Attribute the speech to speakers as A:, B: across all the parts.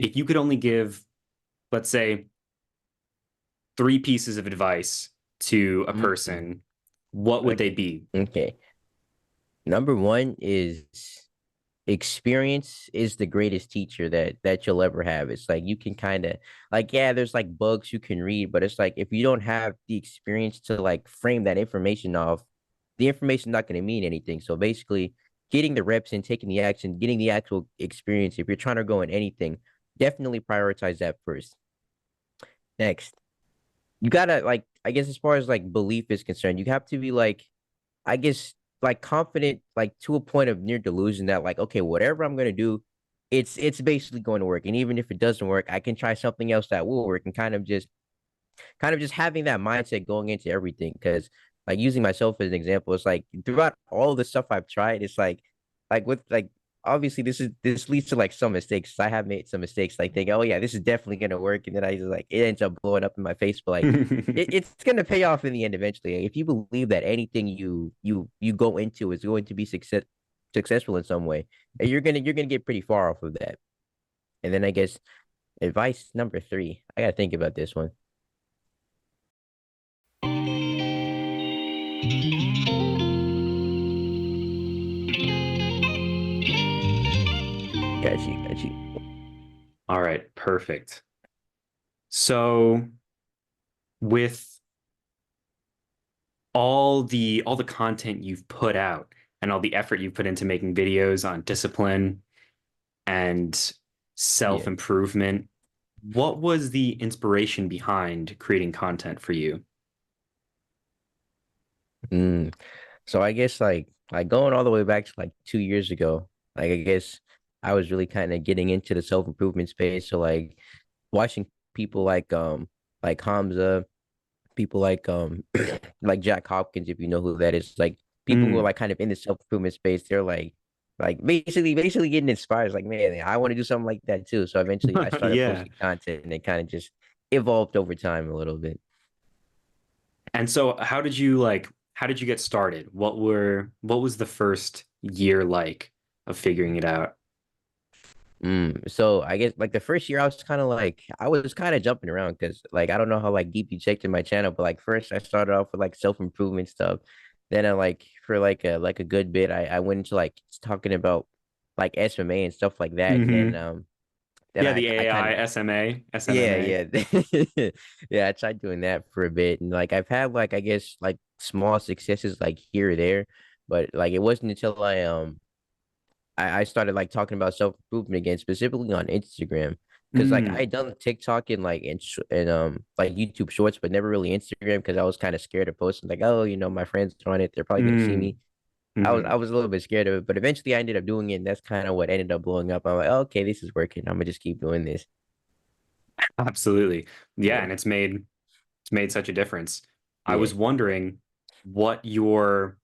A: if you could only give, let's say, three pieces of advice to a
B: Mm,
A: person, what would they
B: okay.
A: be?
B: Okay. Number one is experience is the greatest teacher that you'll ever have. It's like you can kind of like, yeah, there's like books you can read, but it's like if you don't have the experience to like frame that information off, the information's not going to mean anything. So basically, getting the reps and taking the action, getting the actual experience. If you're trying to go in anything, definitely prioritize that first. Next, you gotta like, I guess as far as like belief is concerned, you have to be like, I guess like confident, like to a point of near delusion that like, okay, whatever I'm gonna do, it's basically going to work. And even if it doesn't work, I can try something else that will work and kind of just having that mindset going into everything. Cause like using myself as an example, it's like throughout all the stuff I've tried, it's like with like obviously this leads to like some mistakes. I have made some mistakes, like thinking, oh yeah, this is definitely gonna work, and then I just like it ends up blowing up in my face. But like it's gonna pay off in the end eventually. If you believe that anything you go into is going to be successful in some way, you're gonna get pretty far off of that. And then I guess advice number three, I gotta think about this one. Got you.
A: All right, perfect. So with all the content you've put out and all the effort you've put into making videos on discipline and
B: Yeah.
A: self-improvement, what was the inspiration behind creating content for you?
B: Mm. So I guess like going all the way back to like 2 years ago, like I guess I was really kind of getting into the self-improvement space. So like watching people like Hamza, people like Jack Hopkins, if you know who that is, like people who are
A: Mm,
B: like kind of in the self-improvement space, they're like basically getting inspired. It's like, man, I want to do something like that too. So eventually I started
A: yeah.
B: posting content and it kind of just evolved over time a little bit.
A: And so how did you get started? What was the first year like of figuring it out?
B: So I guess like the first year I was kind of jumping around because like I don't know how like deep you checked in my channel, but like first I started off with like self-improvement stuff. Then I like for like a good bit I went into like talking about like SMA and stuff like that. And then
A: Hmm.
B: then
A: Yeah,
B: I
A: the
B: I kind
A: AI,
B: of
A: SMA,
B: yeah,
A: SMMA.
B: yeah. Yeah, I tried doing that for a bit and like I've had like I guess like small successes like here or there, but like it wasn't until I started like talking about self improvement again, specifically on Instagram, because like I
A: Mm,
B: had done TikTok and like and like YouTube Shorts, but never really Instagram because I was kind of scared of posting. Like, oh, my friends are on it, they're probably gonna see
A: mm,
B: me. I
A: mm.
B: was a little bit scared of it, but eventually I ended up doing it, and that's kind of what ended up blowing up. I'm like, oh, okay, this is working. I'm gonna just keep doing this.
A: Absolutely. Yeah,
B: Yeah,
A: and it's made such a difference. I
B: yeah.
A: was wondering what your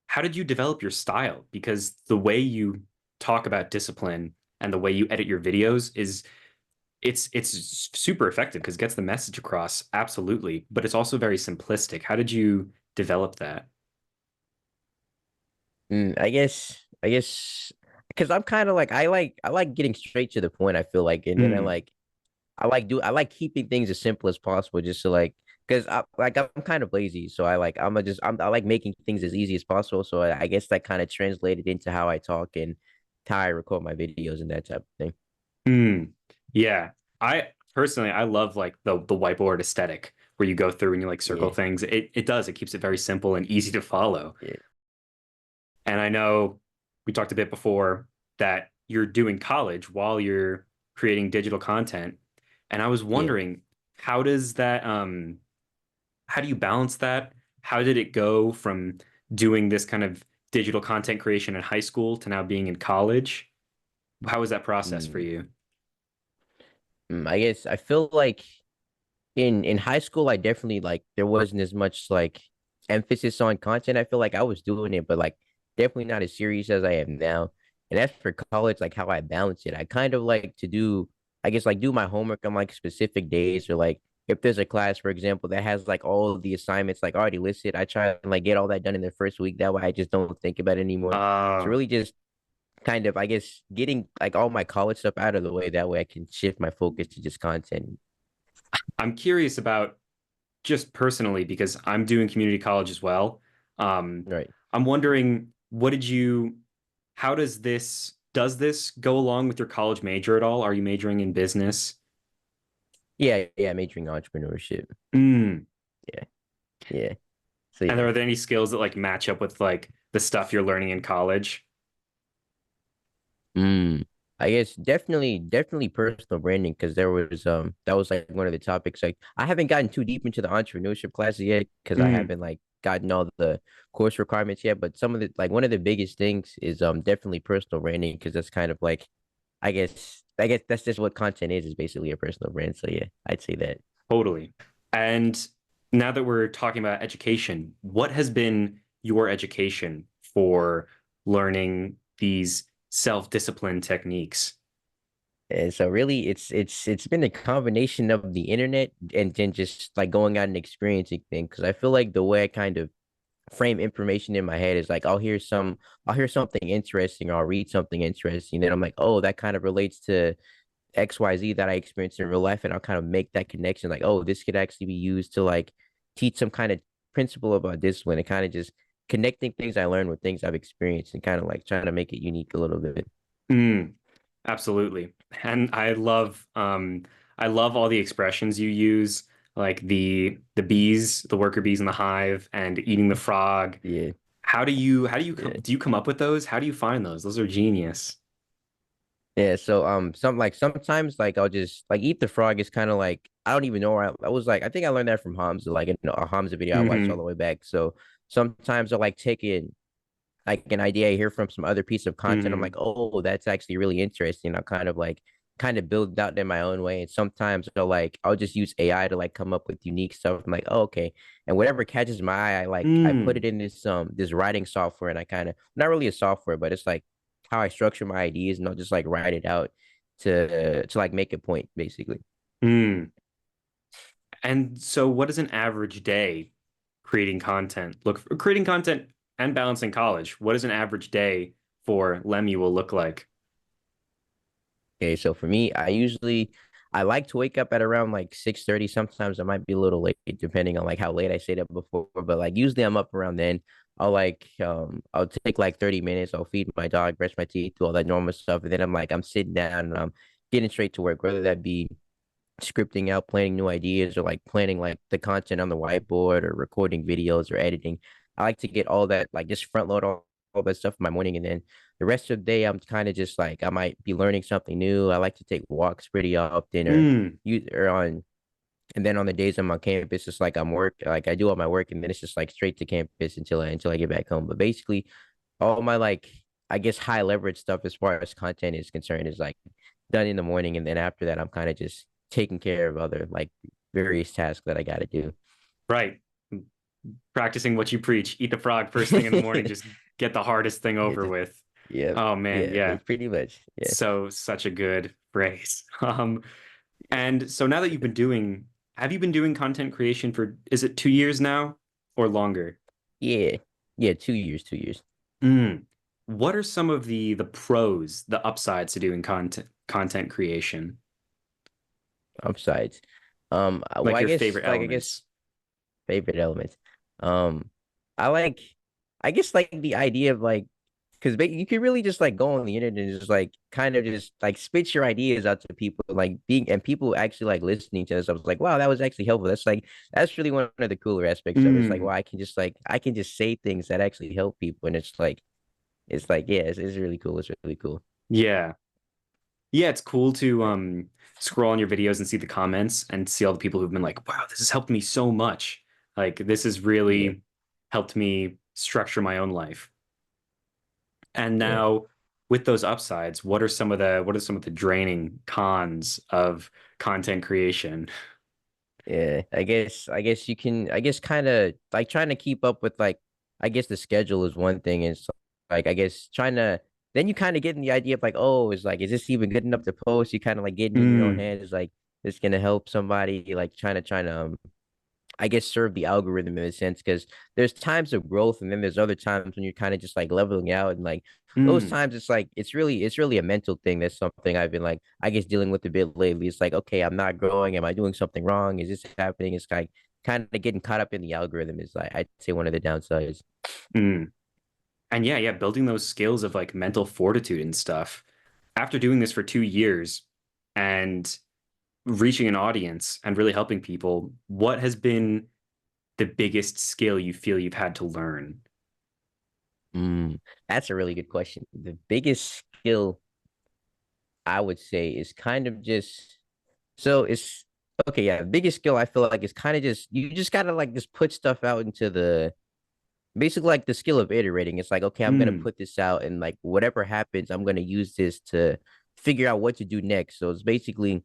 A: how did you develop your style? Because the way you talk about discipline and the way you edit your videos is it's super effective because it gets the message across, absolutely, but it's also very simplistic. How did you develop that?
B: I guess because I'm kind of like I like getting straight to the point. I feel like, and then
A: Mm,
B: I like keeping things as simple as possible just to like because I'm kind of lazy, so I like making things as easy as possible. So I guess that kind of translated into how I talk and how I record my videos and that type of thing.
A: mm. Yeah. I love like the whiteboard aesthetic where you go through and you like circle
B: Yeah,
A: things. It keeps it very simple and easy to follow.
B: yeah,
A: And I know we talked a bit before that you're doing college while you're creating digital content. And I was
B: yeah.
A: wondering, how does that how do you balance that? How did it go from doing this kind of digital content creation in high school to now being in college? How was that process for
B: Mm.
A: you?
B: I guess I feel like in high school I definitely like there wasn't as much like emphasis on content. I feel like I was doing it, but like definitely not as serious as I am now. And as for college, like how I balance it, I kind of like to do, I guess like do my homework on like specific days or like if there's a class, for example, that has like all of the assignments like already listed, I try and like get all that done in the first week. That way I just don't think about it anymore. So
A: Uh,
B: really just kind of, I guess, getting like all my college stuff out of the way. That way I can shift my focus to just content.
A: I'm curious about just personally because I'm doing community college as well. Um,
B: Right.
A: I'm wondering, how does this go along with your college major at all? Are you majoring in business?
B: Yeah, yeah, majoring in entrepreneurship.
A: Mm.
B: Yeah, yeah. So
A: And
B: yeah.
A: are there any skills that like match up with like the stuff you're learning in college?
B: Mm. I guess definitely personal branding because there was that was like one of the topics. Like I haven't gotten too deep into the entrepreneurship classes yet because I
A: Mm.
B: haven't like gotten all the course requirements yet. But some of the like one of the biggest things is definitely personal branding because that's kind of like I guess that's just what content is basically a personal brand. So yeah, I'd say that.
A: Totally. And now that we're talking about education, what has been your education for learning these self-discipline techniques?
B: And so really it's been a combination of the internet and then just like going out and experiencing things. Because I feel like the way I kind of frame information in my head is like I'll hear something interesting or I'll read something interesting. Then I'm like, oh, that kind of relates to XYZ that I experienced in real life. And I'll kind of make that connection, like, oh, this could actually be used to like teach some kind of principle about discipline and kind of just connecting things I learned with things I've experienced and kind of like trying to make it unique a little bit.
A: Mm, absolutely. And I love all the expressions you use, like the bees, the worker bees in the hive and eating the frog.
B: Yeah.
A: How do you come up with those? How do you find those? Those are genius.
B: Yeah, so sometimes like I'll just like eat the frog is kind of like I don't even know where I was like I think I learned that from Hamza like a Hamza video I watched all
A: Hmm.
B: the way back. So sometimes I'll like take in like an idea I hear from some other piece of content. I'm
A: Hmm.
B: like, oh, that's actually really interesting. I'll kind of build it out in my own way. And sometimes I'll just use AI to like come up with unique stuff. I'm like, oh, okay. And whatever catches my eye, I put
A: Mm.
B: it in this writing software and I kind of not really a software, but it's like how I structure my ideas and I'll just like write it out to like make a point basically.
A: Mm. And so what does an average day creating content and balancing college? What does an average day for Lemuel look like?
B: Okay, so for me, I like to wake up at around like 6:30. Sometimes I might be a little late depending on like how late I stayed up before, but like usually I'm up around then. I'll take like 30 minutes, I'll feed my dog, brush my teeth, do all that normal stuff, and then I'm sitting down and I'm getting straight to work, whether that be scripting out, planning new ideas, or like planning like the content on the whiteboard or recording videos or editing. I like to get all that, like just front load all that stuff in my morning. And then the rest of the day, I'm kind of just like, I might be learning something new. I like to take walks pretty often
A: Mm.
B: and then on the days I'm on campus, it's like like I do all my work and then it's just like straight to campus until I get back home. But basically, all my like I guess high leverage stuff as far as content is concerned is like done in the morning, and then after that, I'm kind of just taking care of other like various tasks that I got to do.
A: Right. Practicing what you preach. Eat the frog first thing in the morning. Just get the hardest thing
B: Yeah,
A: over with.
B: yeah,
A: Oh man,
B: yeah,
A: yeah.
B: pretty much. Yeah,
A: Such a good phrase. And so now that have you been doing content creation for, is it 2 years now or longer?
B: yeah, yeah. 2 years, 2 years.
A: Mm. What are some of the pros, the upsides to doing content creation?
B: Upsides. Well,
A: Like your favorite
B: I guess
A: elements?
B: favorite elements. Um, I like, I guess like the idea of like, because you can really just like go on the internet and just like kind of just like spit your ideas out to people, like being and people actually like listening to us. I was like, wow, that was actually helpful. That's really one of the cooler aspects of it. It's like,
A: Mm.
B: wow, I can just say things that actually help people, and it's like, yeah, it's really cool. It's really cool.
A: Yeah. Yeah, it's cool to
B: Right.
A: scroll on your videos and see the comments and see all the people who've been like, wow, this has helped me so much. Like this has
B: Yeah,
A: really helped me structure my own life. And
B: yeah.
A: now with those upsides, what are some of the draining cons of content creation?
B: Yeah, I guess kind of like trying to keep up with like I guess the schedule is one thing. And so, like I guess trying to then you kind of get in the idea of like, oh, is like, is this even good enough to post? You kind of like getting in your own
A: Mm.
B: head is like it's gonna help somebody like trying to I guess serve the algorithm in a sense because there's times of growth and then there's other times when you're kind of just like leveling out and like those
A: Mm,
B: times it's like it's really a mental thing. That's something I've been like I guess dealing with a bit lately. It's like okay, I'm not growing. Am I doing something wrong? Is this happening? It's like kind of getting caught up in the algorithm is like I'd say one of the downsides.
A: mm. And yeah, yeah, building those skills of like mental fortitude and stuff. After doing this for 2 years and reaching an audience and really helping people, what has been the biggest skill you feel you've had to learn?
B: Mm, that's a really good question. The biggest skill I would say is kind of just so it's okay, yeah. The biggest skill I feel like is kind of just you just gotta like just put stuff out into the basically like the skill of iterating. It's like, okay, I'm gonna
A: Mm,
B: put this out and like whatever happens, I'm gonna use this to figure out what to do next. So it's basically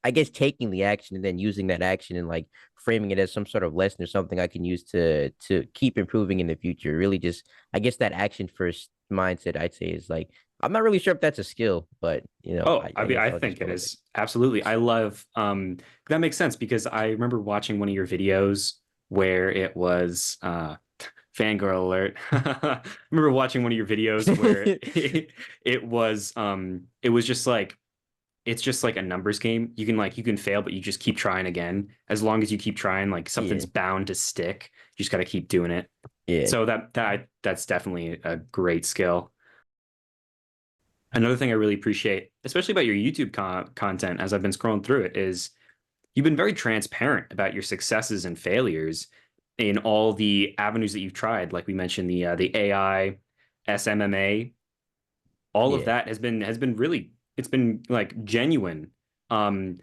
B: I guess taking the action and then using that action and like framing it as some sort of lesson or something I can use to keep improving in the future. Really just I guess that action first mindset I'd say is like I'm not really sure if that's a skill, but
A: Oh,
B: I
A: I mean,
B: guess
A: I
B: I'll just
A: think
B: go
A: it
B: with it.
A: is. Absolutely. I love that makes sense because I remember watching one of your videos where it was fangirl alert. I remember watching one of your videos where it was just like it's just like a numbers game. You can fail, but you just keep trying again. As long as you keep trying, like
B: Yeah.
A: something's bound to stick. You just got to keep doing it.
B: Yeah.
A: So that's definitely a great skill. Another thing I really appreciate, especially about your YouTube content as I've been scrolling through it, is you've been very transparent about your successes and failures in all the avenues that you've tried. Like we mentioned, the AI, SMMA, all of
B: Yeah.
A: that has been really it's been like genuine. Um,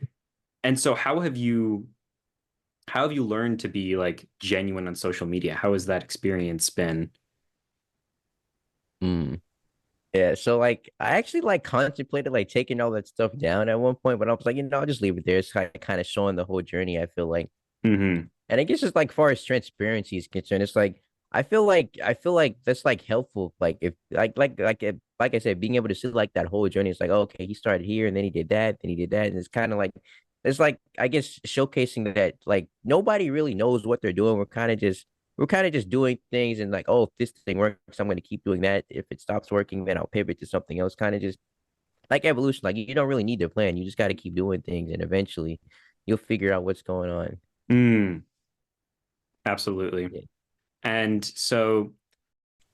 A: and so how have you learned to be like genuine on social media? How has that experience been?
B: Mm. Yeah, so like I actually like contemplated like taking all that stuff down at one point, but I was like, I'll just leave it there. It's kind of showing the whole journey, I feel like.
A: Hmm.
B: And I guess just like far as transparency is concerned, it's like I feel like that's like helpful. Like if like I said, being able to see like that whole journey, it's like, oh, okay, he started here and then he did that, then he did that. And it's kind of like it's like I guess showcasing that like nobody really knows what they're doing. We're kind of just doing things and like, oh, if this thing works, I'm gonna keep doing that. If it stops working, then I'll pivot to something else. Kind of just like evolution. Like you don't really need to plan. You just gotta keep doing things and eventually you'll figure out what's going on.
A: Mm, absolutely.
B: Yeah.
A: And so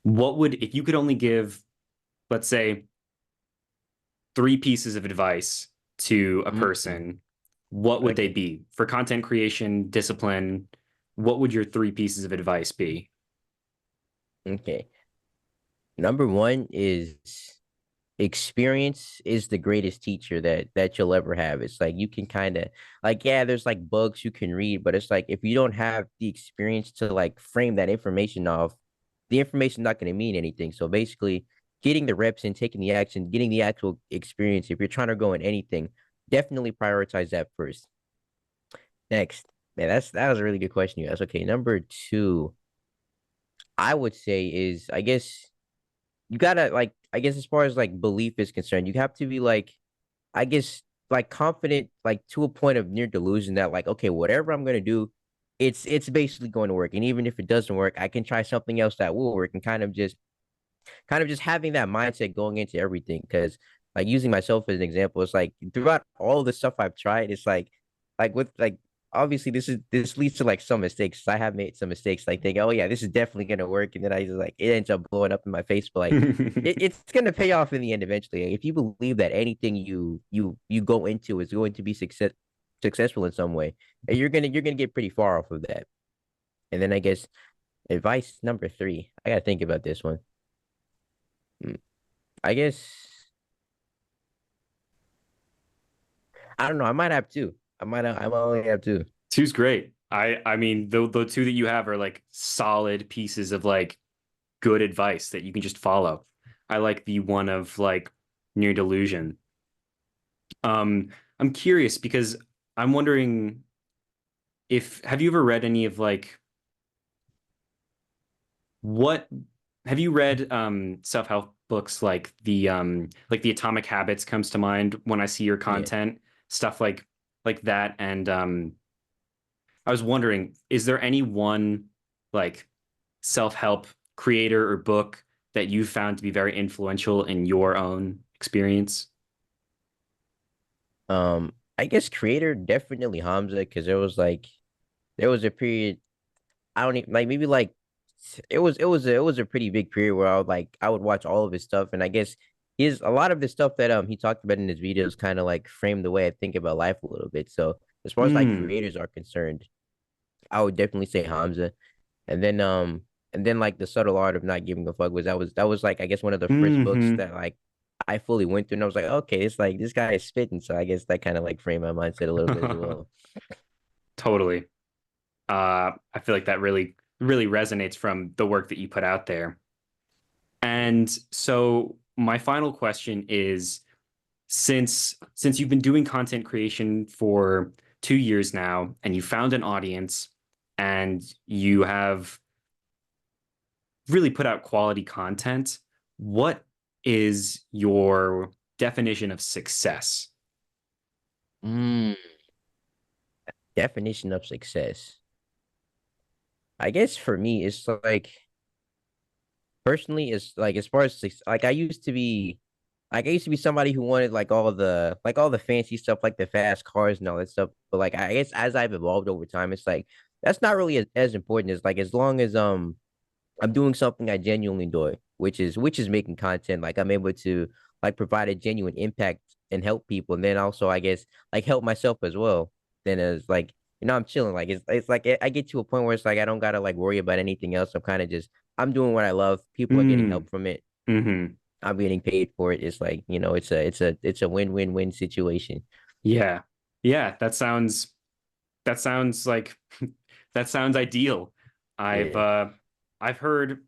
A: what would if you could only give, let's say, three pieces of advice to a
B: Mm,
A: person, what would they
B: okay.
A: be for content creation, discipline? What would your three pieces of advice be?
B: Okay. Number one is experience is the greatest teacher that you'll ever have. It's like you can kind of like yeah, there's like books you can read, but it's like if you don't have the experience to like frame that information off, the information's not going to mean anything. So basically, getting the reps in, taking the action, getting the actual experience. If you're trying to go in anything, definitely prioritize that first. Next, man, that was a really good question you asked. Okay, number two, I would say is I guess you gotta like I guess as far as like belief is concerned, you have to be like I guess like confident like to a point of near delusion that like okay, whatever I'm gonna do, it's basically going to work. And even if it doesn't work, I can try something else that will work and kind of just having that mindset going into everything. Because like using myself as an example, it's like throughout all the stuff I've tried, it's like with like obviously this leads to like some mistakes. I have made some mistakes, like thinking, oh yeah, this is definitely gonna work, and then I just like it ends up blowing up in my face. But like it's gonna pay off in the end eventually. If you believe that anything you go into is going to be successful in some way, and you're gonna get pretty far off of that. And then I guess advice number three, I gotta think about this one. Mm, I guess I don't know. I might have two. I might only have two.
A: Two's great. I mean the two that you have are like solid pieces of like good advice that you can just follow. I like the one of like near delusion. I'm curious because I'm wondering if have you ever read any of what have you read self-help books like the Atomic Habits comes to mind when I see your
B: Yeah.
A: content, stuff like that and I was wondering, is there any one like self-help creator or book that you found to be very influential in your own experience?
B: I guess creator definitely Hamza because there was a period I don't even like maybe like it was a pretty big period where I would watch all of his stuff and I guess his a lot of the stuff that he talked about in his videos kind of like framed the way I think about life a little bit. So as far as like
A: Mm,
B: creators are concerned, I would definitely say Hamza. And then like the subtle art of not giving a fuck that was like I guess one of the first books
A: hmm
B: that like I fully went through and I was like, okay, it's like this guy is spitting. So I guess that kind of like framed my mindset a little bit as well.
A: Totally. I feel like that really resonates from the work that you put out there. And so my final question is, since you've been doing content creation for 2 years now, and you found an audience, and you have really put out quality content, what is your definition of success?
B: Mm, definition of success. I guess for me, it's like personally, it's like as far as like I used to be somebody who wanted like all the fancy stuff, like the fast cars and all that stuff. But like I guess as I've evolved over time, it's like that's not really as important as like as long as I'm doing something I genuinely enjoy, which is making content. Like I'm able to like provide a genuine impact and help people, and then also I guess like help myself as well. Then as like I'm chilling. Like it's like I get to a point where it's like I don't gotta like worry about anything else. I'm kind of just I'm doing what I love. People are getting
A: Mm,
B: help from it.
A: hmm
B: I'm getting paid for it. It's like it's a win-win-win situation.
A: Yeah. Yeah, that sounds like that sounds ideal. I've
B: Yeah.
A: uh I've heard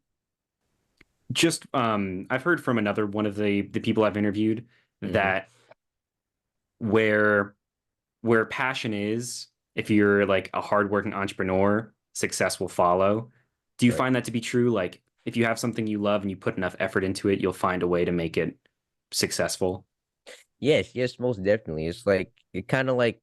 A: I've heard from another one of the people I've interviewed
B: Hmm.
A: that where where passion is, if you're like a hardworking entrepreneur, success will follow. Do you
B: Right.
A: find that to be true? Like if you have something you love and you put enough effort into it, you'll find a way to make it successful.
B: Yes, yes, most definitely. It's like it kind of like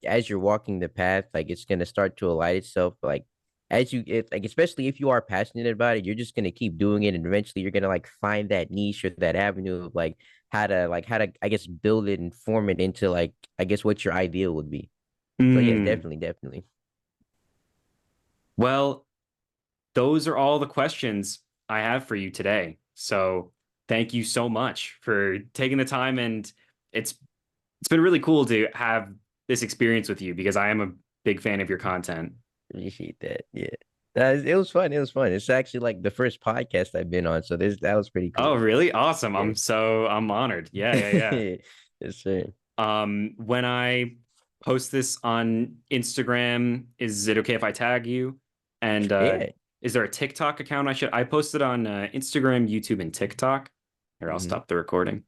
B: as you're walking the path, like it's gonna start to align itself. Like as you it, like especially if you are passionate about it, you're just gonna keep doing it, and eventually you're gonna like find that niche or that avenue of like how to I guess build it and form it into like I guess what your ideal would be. So yes,
A: Mm.
B: definitely, definitely.
A: Well, those are all the questions I have for you today. So thank you so much for taking the time, and it's it's been really cool to have this experience with you because I am a big fan of your content.
B: Appreciate that. Yeah. It was fun. It was fun. It's actually like the first podcast I've been on, so this that was pretty
A: Oh,
B: cool.
A: really? Awesome.
B: Yeah.
A: I'm honored. Yeah, yeah, yeah.
B: Yes, sir.
A: When I post this on Instagram, is it okay if I tag you? And
B: Yeah.
A: is there a TikTok account I posted on Instagram, YouTube, and TikTok? Here, I'll
B: Mhm.
A: stop the recording.